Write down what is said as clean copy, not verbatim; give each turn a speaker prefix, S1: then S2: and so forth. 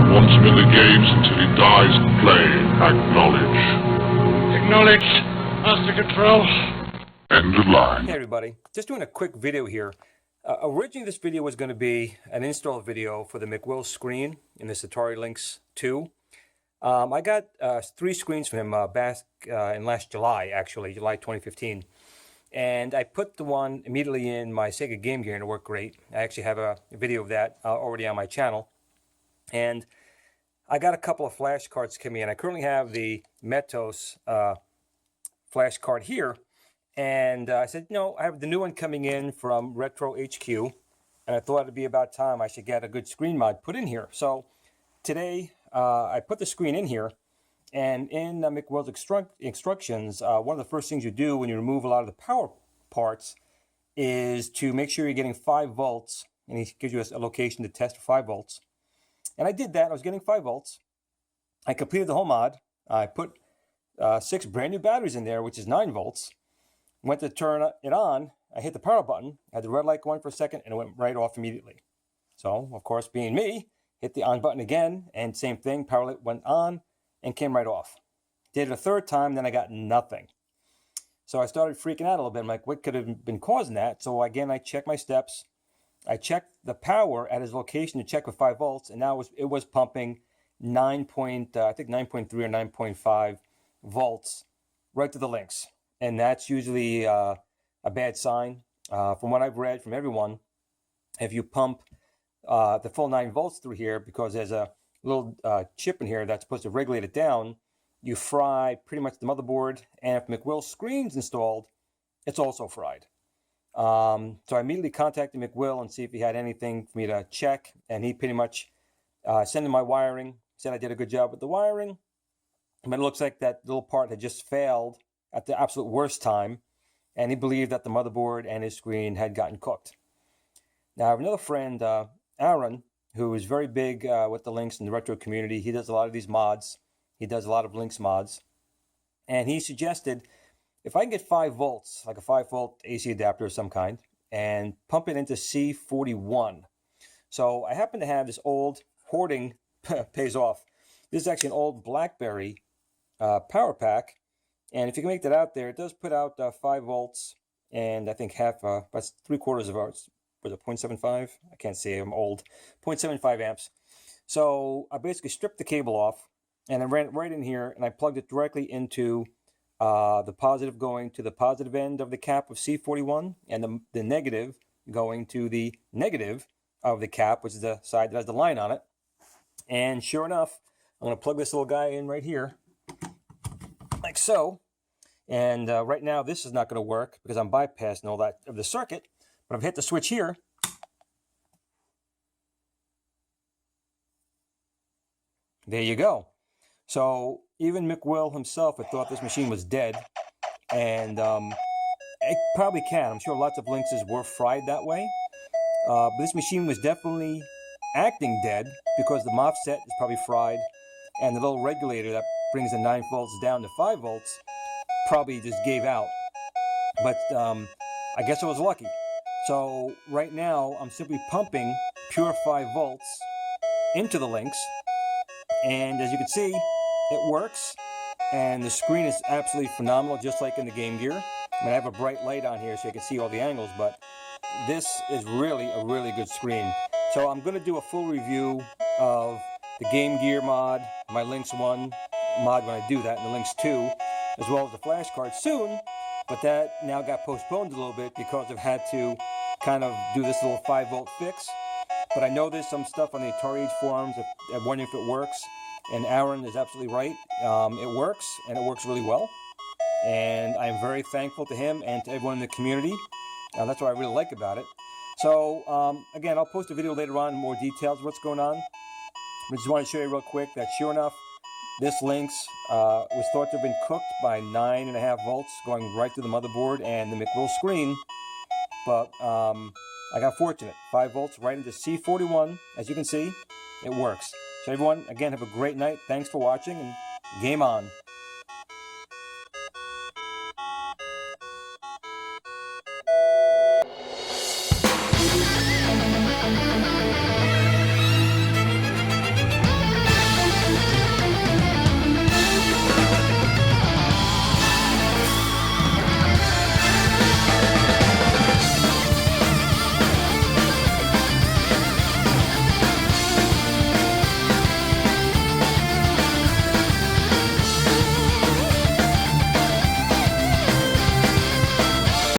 S1: one wants him in the games until he dies playing. Acknowledge.
S2: Acknowledge. Master Control.
S1: End of line.
S3: Hey everybody, just doing a quick video here. Originally this video was going to be an install video for the McWill screen in this Atari Lynx II. I got 3 screens from him back in last July, actually, July 2015. And I put the one immediately in my Sega Game Gear and it worked great. I actually have a video of that already on my channel. And I got a couple of flash cards coming in. I currently have the Metos flash card here. And I said, no, I have the new one coming in from Retro HQ. And I thought it'd be about time I should get a good screen mod put in here. So today I put the screen in here. And in McWill's instructions, one of the first things you do when you remove a lot of the power parts is to make sure you're getting 5 volts. And he gives you a location to test for 5 volts. And I did that. I was getting 5 volts. I completed the whole mod. I put 6 brand new batteries in there, which is 9 volts. Went to turn it on. I hit the power button. I had the red light go on for a second, and it went right off immediately. So, of course, being me, hit the on button again, and same thing. Power light went on and came right off. Did it a third time, then I got nothing. So I started freaking out a little bit. I'm like, what could have been causing that? So again, I checked my steps. I checked the power at his location to check with 5 volts, and now it was pumping 9.3 or 9.5 volts right to the Lynx. And that's usually a bad sign. From what I've read from everyone, if you pump the full 9 volts through here, because there's a little chip in here that's supposed to regulate it down, you fry pretty much the motherboard. And if McWill's screen's installed, it's also fried. So I immediately contacted McWill and see if he had anything for me to check. And he pretty much sent in my wiring, said I did a good job with the wiring. But it looks like that little part had just failed at the absolute worst time. And he believed that the motherboard and his screen had gotten cooked. Now I have another friend, Arron, who is very big with the Lynx in the retro community. He does a lot of these mods. He does a lot of Lynx mods. And he suggested if I can get 5 volts, like a 5-volt AC adapter of some kind, and pump it into C41. So I happen to have this old hoarding pays off. This is actually an old Blackberry power pack. And if you can make that out there, it does put out 5 volts and I think that's 3/4 of ours. Was it 0.75? I can't see, I'm old. 0.75 amps. So I basically stripped the cable off and I ran it right in here and I plugged it directly into the positive going to the positive end of the cap of C41 and the negative going to the negative of the cap, which is the side that has the line on it. And sure enough, I'm going to plug this little guy in right here, like so. And right now this is not going to work because I'm bypassing all that of the circuit. But I've hit the switch here. There you go. So even McWill himself had thought this machine was dead. And it probably can. I'm sure lots of Lynxes were fried that way. But this machine was definitely acting dead because the MOSFET is probably fried. And the little regulator that brings the 9 volts down to 5 volts probably just gave out. But I guess I was lucky. So right now I'm simply pumping pure 5 volts into the Lynx. And as you can see, it works. And the screen is absolutely phenomenal, just like in the Game Gear. I mean, I have a bright light on here so you can see all the angles, but this is really a really good screen. So I'm going to do a full review of the Game Gear mod, my Lynx 1 mod when I do that, and the Lynx 2, as well as the flash card soon. But that now got postponed a little bit because I've had to kind of do this little 5-volt fix. But I know there's some stuff on the Atari Age forums. I'm wondering if it works. And Arron is absolutely right. It works, and it works really well. And I'm very thankful to him and to everyone in the community. That's what I really like about it. So, again, I'll post a video later on, more details of what's going on. But just want to show you real quick that sure enough, this Lynx was thought to have been cooked by 9.5 volts going right through the motherboard and the McWill screen. But I got fortunate. 5 volts right into C41. As you can see, it works. So everyone, again, have a great night. Thanks for watching and game on.